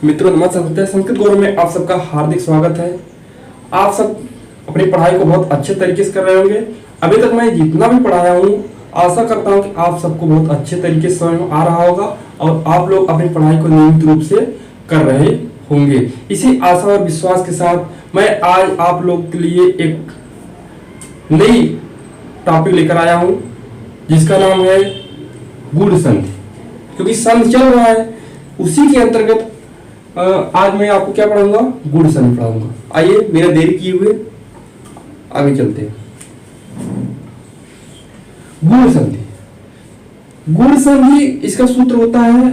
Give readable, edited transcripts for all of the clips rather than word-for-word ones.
मित्रों नमस्ते। संस्कृत गौरव में आप सबका हार्दिक स्वागत है। आप सब अपनी पढ़ाई को बहुत अच्छे तरीके से कर रहे होंगे। अभी तक मैं जितना भी पढ़ाया हूँ आशा करता हूँ कि आप सबको बहुत अच्छे तरीके से समझ में आ रहा होगा और आप लोग अपनी पढ़ाई को नियमित रूप से कर रहे होंगे। इसी आशा और विश्वास के साथ मैं आज आप लोग के लिए एक नई टॉपिक लेकर आया हूँ जिसका नाम है गुण संधि। क्योंकि संधि चल रहा है उसी के अंतर्गत आज मैं आपको क्या पढ़ाऊंगा, गुण संधि पढ़ाऊंगा। आइए मेरा देरी किए हुए आगे चलते हैं। गुण संधि, गुण संधि इसका सूत्र होता है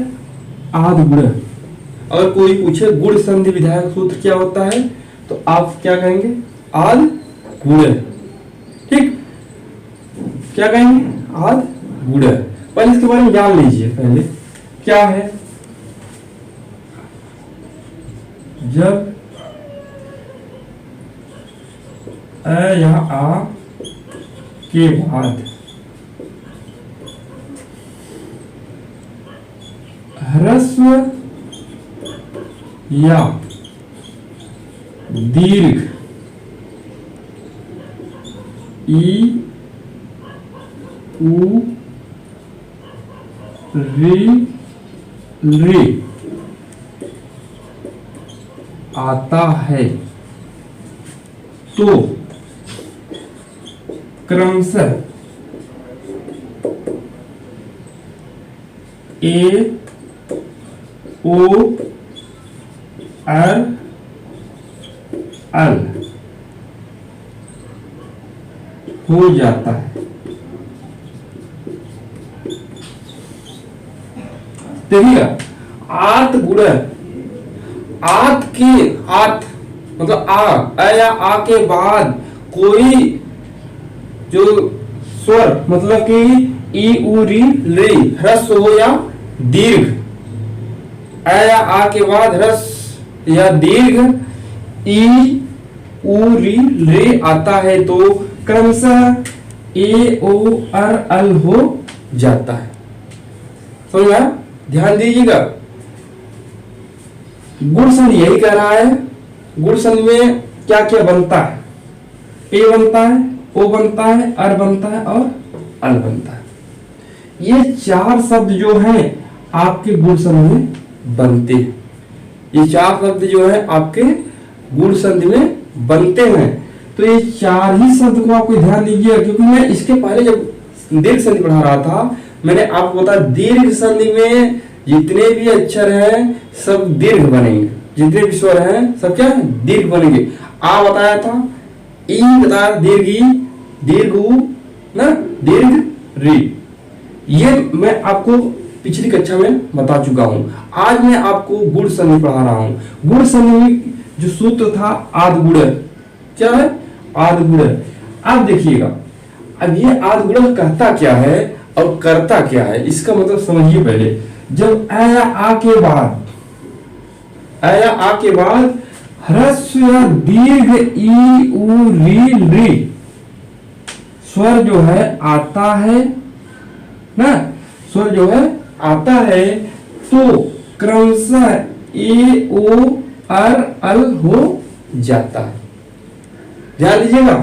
आद गुण। अगर कोई पूछे गुण संधि विधायक सूत्र क्या होता है तो आप क्या कहेंगे, आद गुण। ठीक, क्या कहेंगे, आद गुण। पहले इसके बारे में जान लीजिए। पहले क्या है, जब अ या आ के बाद ह्रस्व या दीर्घ ई उ री आता है तो क्रमशः ए ओ आर अल हो जाता है। देखिएगा, आत गुण, आत के आत मतलब आ या आ के बाद कोई जो स्वर मतलब कि ई उ री रे ह्रस्व हो या दीर्घ, अ या आ के बाद ह्रस्व या दीर्घ ई उ री रे आता है तो क्रमशः ए ओ आर अल हो जाता है। समझ में आया? ध्यान दीजिएगा, गुण संधि यही कह रहा है। गुण संधि में क्या क्या बनता है, ए बनता है, ओ बनता है, अर बनता है और अल बनता है। ये चार शब्द जो हैं आपके गुण संधि में बनते हैं। ये चार शब्द जो है आपके गुण संधि में बनते हैं। तो ये चार ही शब्द को आपको ध्यान दीजिए, क्योंकि मैं इसके पहले जब दीर्घ संधि पढ़ा रहा था मैंने आपको बताया दीर्घ संधि में जितने भी अक्षर हैं सब दीर्घ बनेंगे, जितने भी स्वर हैं सब क्या दीर्घ बनेंगे। आ बताया था, ई बताया दीर्घ ई, दीर्घ उ ना, दीर्घ री। ये मैं आपको पिछली कक्षा में बता चुका हूं। आज मैं आपको गुण संधि पढ़ा रहा हूं। गुण संधि जो सूत्र था आद गुण, क्या है, आद गुण। अब देखिएगा, अब ये आद गुण कहता क्या है और करता क्या है, इसका मतलब समझिए। पहले जब अ या आ के बाद, अ या आ के बाद ह्रस्व या दीर्घ ई उ री स्वर जो है आता है ना, स्वर जो है आता है तो क्रमशः ए ओ आर अल हो जाता है। ध्यान दीजिएगा,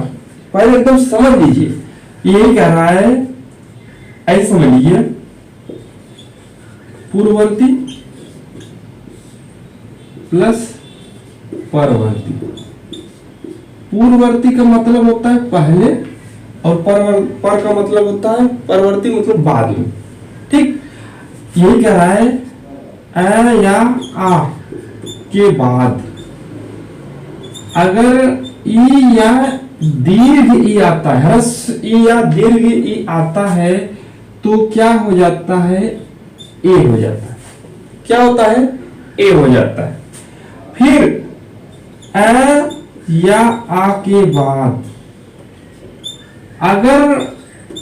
पहले एकदम समझ लीजिए। यही कह रहा है, ऐसे समझ लीजिए, पूर्ववर्ती प्लस परवर्ती। पूर्ववर्ती का मतलब होता है पहले और पर का मतलब होता है परवर्ती मतलब बाद में। ठीक, यही कह रहा है अ या आ के बाद अगर ई या दीर्घ ई आता है, ह्रस्व ई या दीर्घ ई आता है तो क्या हो जाता है, ए हो जाता है। क्या होता है, ए हो जाता है। फिर अ या आ के बाद अगर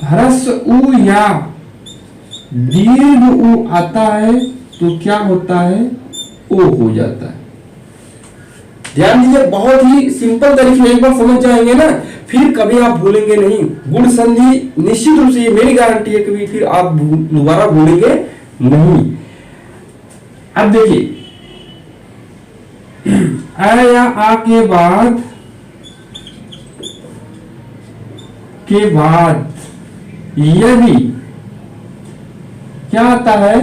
ह्रस्व उ या दीर्घ उ आता है तो क्या होता है, ओ हो जाता है। ध्यान दीजिए, बहुत ही सिंपल तरीके में एक बार समझ जाएंगे ना, फिर कभी आप भूलेंगे नहीं। गुण संधि निश्चित रूप से ये मेरी गारंटी है, कभी फिर आप दोबारा भूलेंगे नहीं। अब देखिए अ या आ के बाद यदि क्या आता है,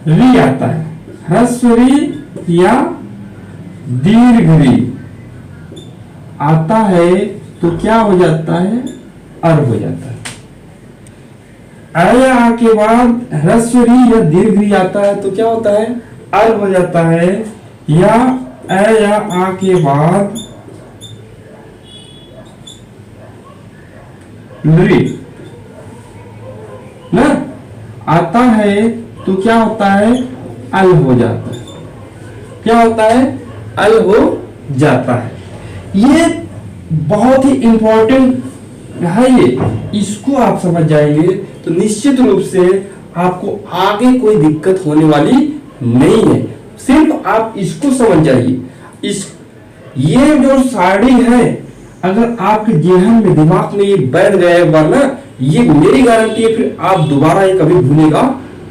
री आता है, ह्रस्व री या दीर्घ री आता है तो क्या हो जाता है, अर हो जाता है। अ या आ के बाद ह्रस्व री या दीर्घ री आता है तो क्या होता है, अर हो जाता है। या अ या आ के बाद री ना आता है तो क्या होता है, अल हो जाता है। क्या होता है, अल हो जाता है। ये बहुत ही इंपॉर्टेंट है, ये इसको आप समझ जाएंगे तो निश्चित रूप से आपको आगे कोई दिक्कत होने वाली नहीं है। सिर्फ आप इसको समझ जाइए। इस ये जो साड़ी है, अगर आपके जेहन में, दिमाग में ये बैठ गया एक बार ना, ये मेरी गारंटी है फिर आप दोबारा ये कभी भूलेगा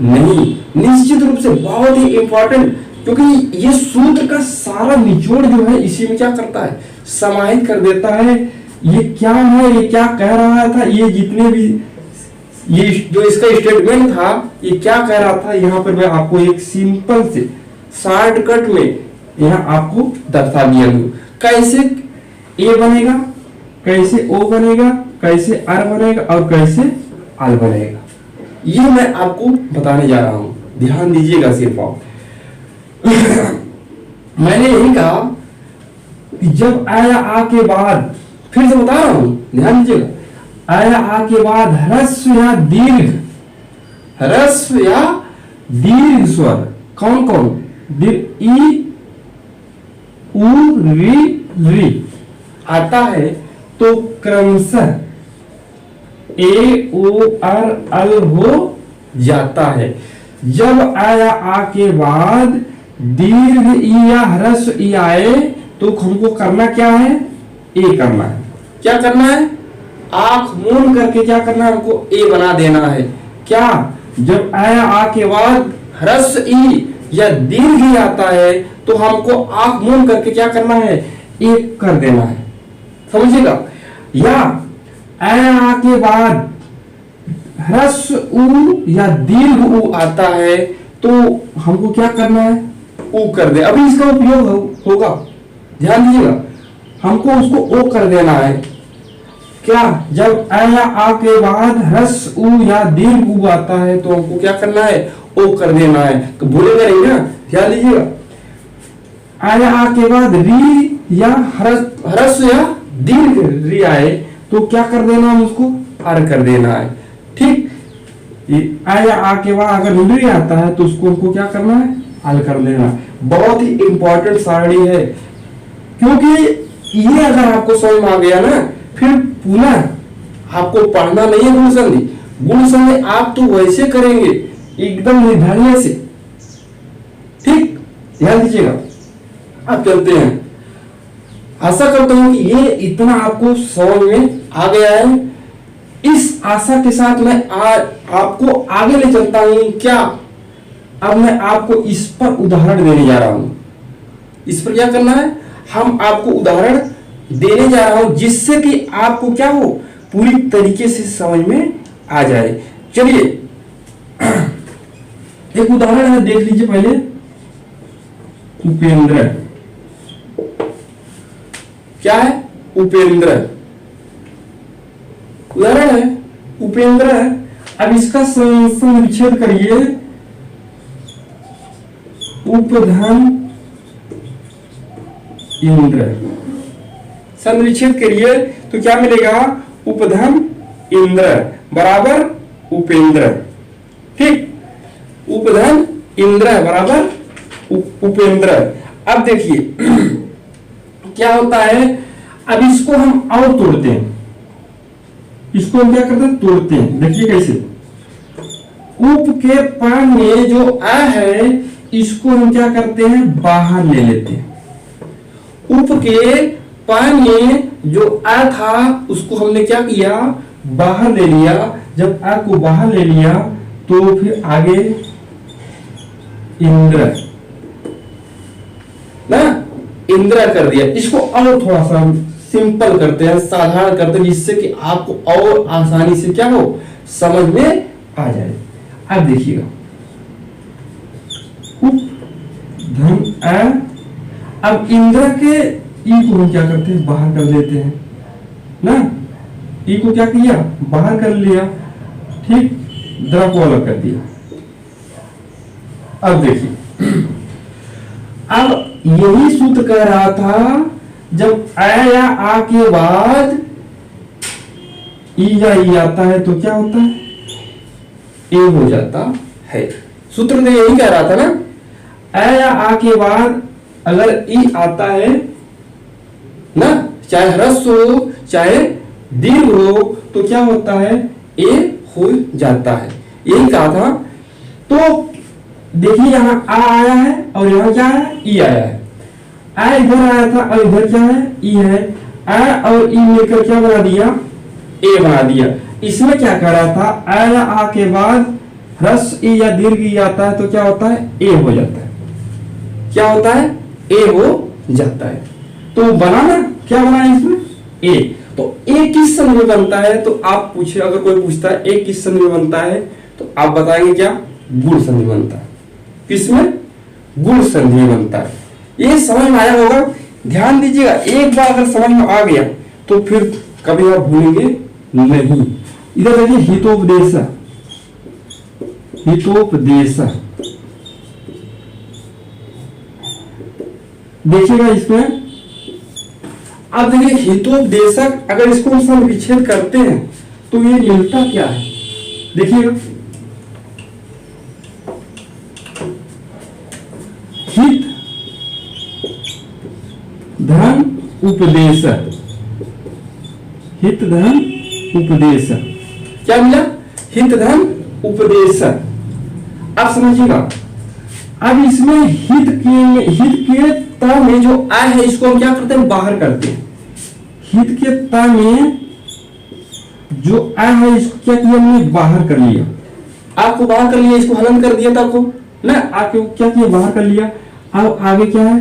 नहीं। निश्चित रूप से बहुत ही इंपॉर्टेंट, क्योंकि ये सूत्र का सारा निचोड़ जो है इसी में क्या करता है, समाहित कर देता है। ये क्या है, ये क्या कह रहा था, ये जितने भी ये जो इसका स्टेटमेंट था, ये क्या कह रहा था, यहाँ पर मैं आपको एक सिंपल से शॉर्टकट में यहाँ आपको दर्शा दिया हूँ। कैसे ए बनेगा, कैसे ओ बनेगा, कैसे अर बनेगा और कैसे अल बनेगा, ये मैं आपको बताने जा रहा हूं। ध्यान दीजिएगा सिर्फ आप। मैंने यही कहा कि जब आया आ के बाद, फिर से बता रहा हूं, ध्यान दीजिएगा, आया आ के बाद ह्रस्व या दीर्घ, ह्रस्व या दीर्घ स्वर कौन कौन, ई उ री आता है तो क्रमशः ए ओ अर अल हो जाता है। जब आया आ के बाद दीर्घ ई या ह्रस्व ई आए तो हमको करना क्या है, ए करना है। क्या करना है, आंख मूंद करके क्या करना है, हमको ए बना देना है। क्या, जब आया आ के बाद ह्रस्व ई या दीर्घ ई आता है तो हमको आंख मूंद करके क्या करना है, एक कर देना है। समझिएगा। या आ के बाद ह्रस्व उ या दीर्घ उ आता है तो हमको क्या करना है, उ कर दे। अभी इसका उपयोग होगा, ध्यान दीजिएगा, हमको उसको ओ कर देना है। क्या, जब आ के बाद ह्रस्व उ या दीर्घ उ आता है तो हमको क्या करना है, ओ कर देना है। तो भूलेंगे नहीं ना, ध्यान दीजिएगा। आ के बाद री या ह्रस्व या दीर्घ री आए तो क्या कर देना है, उसको अर कर देना है। ठीक, आया आ के बाद अगर री आता है तो उसको हमको क्या करना है, अल कर देना। बहुत ही इंपॉर्टेंट सारणी है, क्योंकि ये अगर आपको समझ में आ गया ना, फिर पुनः आपको पढ़ना नहीं है गुण संधि। गुण संधि आप तो वैसे करेंगे एकदम निर्धारण से। ठीक, ध्यान दीजिएगा। अब चलते हैं। आशा करता हूं कि ये इतना आपको समझ में आ गया है। इस आशा के साथ मैं आपको आगे ले चलता हूं। क्या, अब मैं आपको इस पर उदाहरण देने जा रहा हूं। इस पर क्या करना है, हम आपको उदाहरण देने जा रहा हूं जिससे कि आपको क्या हो, पूरी तरीके से समझ में आ जाए। चलिए एक उदाहरण है, देख लीजिए पहले। उपेंद्र, क्या है, उपेंद्र उदाहरण है, उपेंद्र है। अब इसका संविच्छेद करिए, उपधन इंद्र, संविच्छेद करिए तो क्या मिलेगा, उपधन इंद्र बराबर उपेंद्र। ठीक, उपधन इंद्र बराबर उपेंद्र। अब देखिए क्या होता है, अब इसको हम और तोड़ते हैं, इसको हम क्या करते हैं, तोड़ते हैं। देखिए कैसे, उप के प में जो अ है इसको हम क्या करते हैं, बाहर ले लेते हैं। उप के प में जो अ था उसको हमने क्या किया, बाहर ले लिया। जब अ को बाहर ले लिया तो फिर आगे इंद्र ना, इंदिरा कर दिया। इसको और थोड़ा सा सिंपल करते हैं, साधारण करते हैं, जिससे कि आपको और आसानी से क्या हो, समझ में आ जाए। अब देखिएगा, उप धन अ, अब इंदिरा के ई को हम क्या करते हैं, बाहर कर लेते हैं ना। ई को क्या किया, बाहर कर लिया, ठीक, द्र को अलग कर दिया। अब देखिए, अब यही सूत्र कह रहा था, जब अ या आ के बाद ई या ई आता है तो क्या होता है, ए हो जाता है। सूत्र ने यही कह रहा था ना, अ या आ के बाद अगर ई आता है ना, चाहे ह्रस्व हो चाहे दीर्घ हो, तो क्या होता है, ए हो जाता है। यही कहा था। तो देखिए यहां आ आया है और यहां क्या है, ई आया है। आ इधर आया था और इधर क्या है, ई है। आ और ई मिलकर क्या बना दिया, ए बना दिया। इसमें क्या कह रहा था, आ या आ के बाद ह्रस्व ई या दीर्घ ई आता है तो क्या होता है, ए हो जाता है। क्या होता है, ए हो जाता है। तो बना ना, क्या बना है इसमें, ए। तो ए किस संधि में बनता है, तो आप पूछे, अगर कोई पूछता है ए किस संधि में बनता है, तो आप बताएंगे क्या, गुण संधि में बनता है। किसमें, गुण संधि में बनता है। ये समझ में आया होगा। ध्यान दीजिएगा, एक बार अगर समझ में आ गया तो फिर कभी आप भूलेंगे नहीं। इधर देखिए, हितोपदेश, हितोपदेश देखिएगा इसमें। अब देखिए, हितोपदेशक, अगर इसको हम विच्छेद करते हैं तो ये मिलता क्या है, देखिएगा, हित धन उपदेश, हित धन उपदेश, क्या मिला, हित धन उपदेश। अब समझिएगा, अब इसमें हित के त में जो आ है, इसको हम क्या करते हैं, बाहर करते हैं। हित के त में जो आ है, इसको क्या किया, हमने बाहर कर लिया। आपको बाहर कर लिया, इसको हलन कर दिया था आपको ना, आपको क्या किया, बाहर कर लिया। अब आगे क्या है,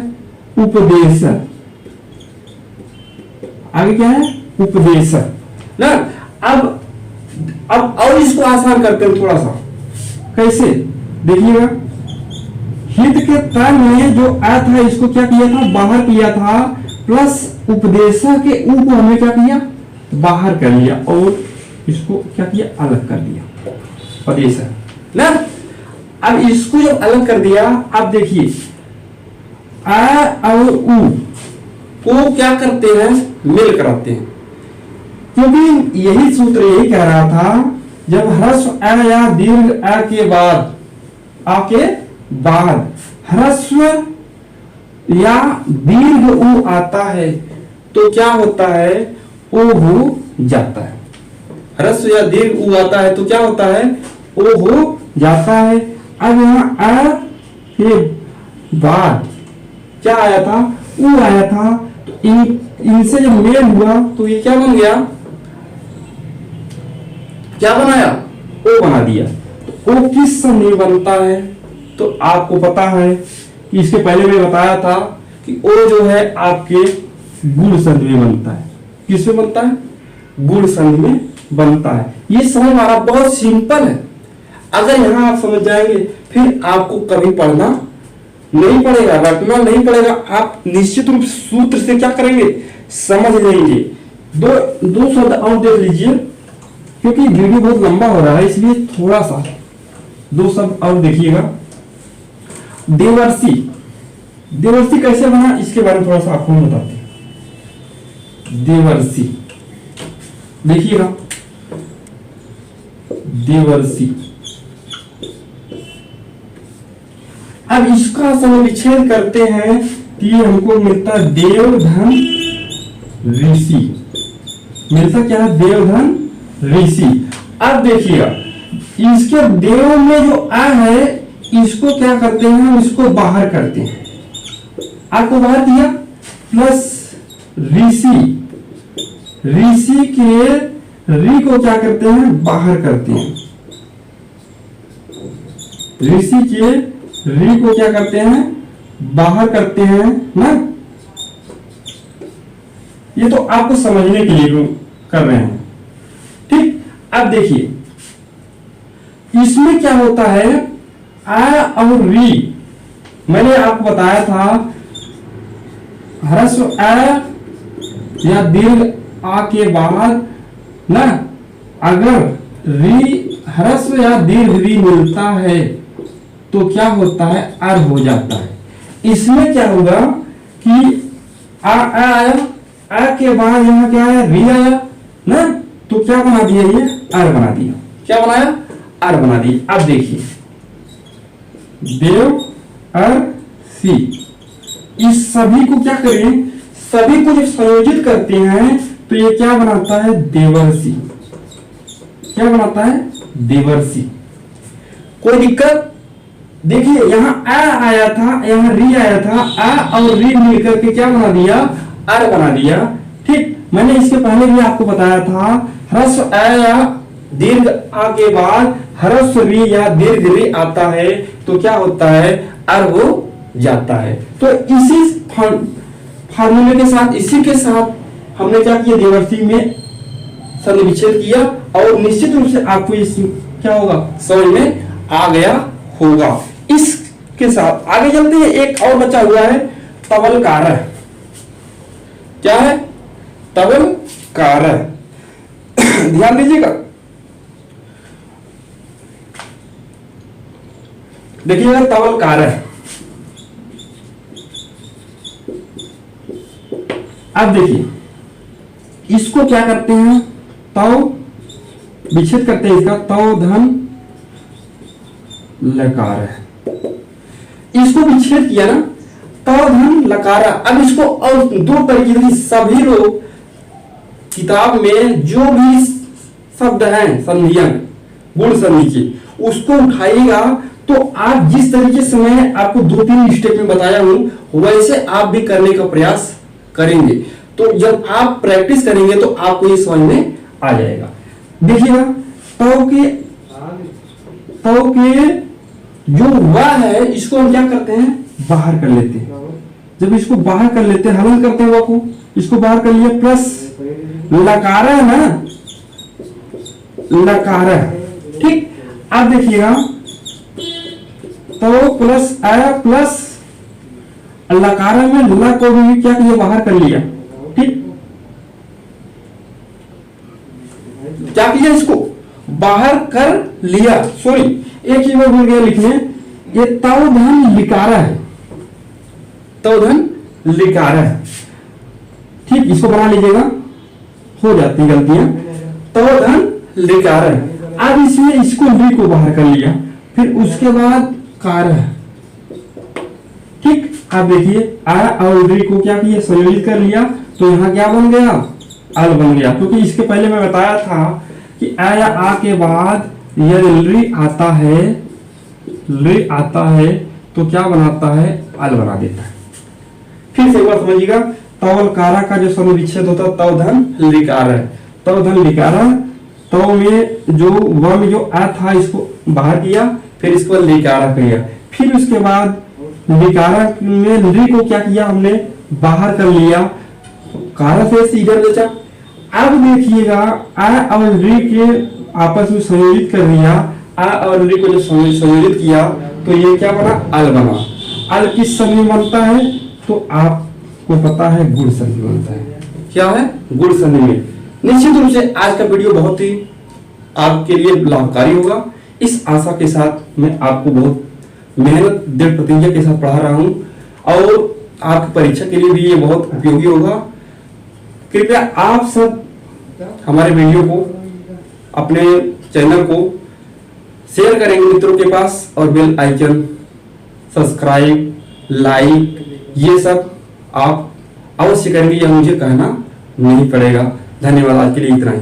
उपदेश, आगे क्या है, उपदेश ना। अब और इसको आसान करते हैं थोड़ा सा, कैसे, देखिएगा, हित के त में जो आ था, इसको क्या किया था, बाहर किया था, प्लस उपदेशा के ऊ को हमने क्या किया, बाहर कर लिया, और इसको क्या किया, अलग कर दिया, उपदेश ना। अब इसको जब अलग कर दिया, अब देखिए, आ और ऊ को क्या करते हैं, मेल कराते हैं। क्योंकि यही सूत्र यही कह रहा था, जब ह्रस्व अ या दीर्घ अ के बाद, आ के बाद ह्रस्व या दीर्घ ऊ आता है तो क्या होता है, ओ हो जाता है। ह्रस्व या दीर्घ ऊ आता है तो क्या होता है, ओ हो जाता है। अब यहाँ अ के बाद क्या आया था, ऊ आया था, तो इनसे जब मेल हुआ तो ये क्या बन गया, क्या बनाया, ओ बना दिया। तो ओ किस संधि में बनता है, तो आपको पता है कि इसके पहले मैं बताया था कि ओ जो है आपके गुण संधि में बनता है। किस में बनता है, गुण संधि में बनता है। ये समझ हमारा बहुत सिंपल है। अगर यहां आप समझ जाएंगे, फिर आपको कभी पढ़ना नहीं पड़ेगा, रटना नहीं पड़ेगा। आप निश्चित रूप सूत्र से क्या करेंगे, समझ लेंगे। दो शब्द और देख लीजिए, क्योंकि वीडियो बहुत लंबा हो रहा है, इसलिए थोड़ा सा दो शब्द और देखिएगा। देवर्षि, देवर्षि कैसे बना, इसके बारे में थोड़ा सा आपको बताते हैं। देवर्षि देखिएगा, देवर्षि। अब इसका समुच्चय करते हैं कि हमको मिलता देवधन ऋषि, मिलता क्या है, देवधन ऋषि। अब देखिएगा, इसके देव में जो आ है, इसको क्या करते हैं, हम इसको बाहर करते हैं। आपको बाहर दिया, प्लस ऋषि, ऋषि के ऋ को क्या करते हैं, बाहर करते हैं। ऋषि के ऋ को क्या करते हैं, बाहर करते हैं ना। ये तो आपको समझने के लिए कर रहे हैं। ठीक, अब देखिए इसमें क्या होता है, आ और री, मैंने आपको बताया था ह्रस्व आ या दीर्घ आ के बाद ना अगर री ह्रस्व या दीर्घ री मिलता है तो क्या होता है, अर हो जाता है। इसमें क्या होगा कि आ आया, आ के बाद यहां क्या आया, री आया ना, तो क्या बना दिया, ये अर बना दिया। क्या बनाया, अर बना दिया। अब देखिए देव अर सी, इस सभी को क्या करें, सभी को जब संयोजित करते हैं तो ये क्या बनाता है, देवर्षि। क्या बनाता है, देवर्षि। कोई दिक्कत, देखिए यहां आ आया था, यहां री आया था, आ और री मिलकर के क्या बना दिया, अर बना दिया। ठीक, मैंने इसके पहले भी आपको बताया था ह्रस्व आ या दीर्घ आ के बाद ह्रस्व री या दीर्घ री आता है तो क्या होता है, अर हो जाता है। तो इसी फार्मूले के साथ, इसी के साथ हमने क्या किया, देवर्षि में संधि विच्छेद किया और निश्चित रूप से आपको इस क्या होगा, समझ में आ गया होगा। इसके साथ आगे चलते हैं, एक और बचा हुआ है तवलकारः। क्या है, तवलकारः। ध्यान दीजिएगा, देखिएगा तवलकारः। अब देखिए इसको क्या करते हैं, तव विच्छेद करते हैं, इसका तव धन लकार है, इसको विच्छेद किया ना, तव धन लकारा। अब इसको और दो तरीके से सभी लोग किताब में जो भी शब्द हैं संधियां गुण संधि की, उसको उठाइएगा तो आप जिस तरीके से मैं आपको 2-3 स्टेप में बताया हूं वैसे आप भी करने का प्रयास करेंगे। तो जब आप प्रैक्टिस करेंगे तो आपको ये समझ में आ जाएगा। देखिएगा तव के जो वा है इसको हम क्या करते हैं, बाहर कर लेते हैं। जब इसको बाहर कर लेते हैं, हलन करते हैं वा को, इसको बाहर कर लिया, प्लस लकार है ना, लकार। ठीक, अब देखिएगा तो प्लस आया प्लस लकार में ल को भी क्या किया, बाहर कर लिया। ठीक, क्या किया, इसको बाहर कर लिया। सॉरी, एक ही वर्ड भूल गया लिखने, ये तव धन लिकारा है, तव धन लिकारा है। ठीक, इसको बना लीजिएगा, हो जाती गलतियां। तव धन लिकारा है। अब इसमें इसको ली को बाहर कर लिया, फिर उसके बाद कार है। ठीक, अब देखिए आ और री को क्या किया, संयोजित कर लिया, तो यहाँ क्या बन गया, अल बन गया। क्योंकि इसके पहले मैं बताया था कि आ या आ के बाद यदि री आता है, री आता है तो क्या बनाता है, अल बना देता है। फिर से एक बार समझिएगा, तवलकारा का जो संधि विच्छेद होता है तव धन लिकार है, तव धन लिकारा। तव में जो व में जो आ था इसको बाहर किया, फिर इसको लिकारा किया, फिर उसके बाद लिकारा में ली को क्या किया, हमने बाहर कर लिया, कारा से इधर बचा। अब देखिएगा आ और री के आपस में संयोजित कर दिया, आ और री को जो संयोजित किया तो ये क्या बना, अल बना। अल किस संधि में बनता है, तो आपको पता है गुण संधि बनता है। क्या है, गुण संधि में। निश्चित रूप से आज का वीडियो बहुत ही आपके लिए लाभकारी होगा, इस आशा के साथ मैं आपको बहुत मेहनत दृढ़ प्रतिज्ञा के साथ पढ़ा रहा हूं और आपकी परीक्षा के लिए भी ये बहुत उपयोगी होगा। कृपया आप सब हमारे वीडियो को, अपने चैनल को शेयर करेंगे मित्रों के पास और बेल आइकन, सब्सक्राइब, लाइक, ये सब आप अवश्य करेंगे, यह मुझे कहना नहीं पड़ेगा। धन्यवाद, आज के लिए इतना ही।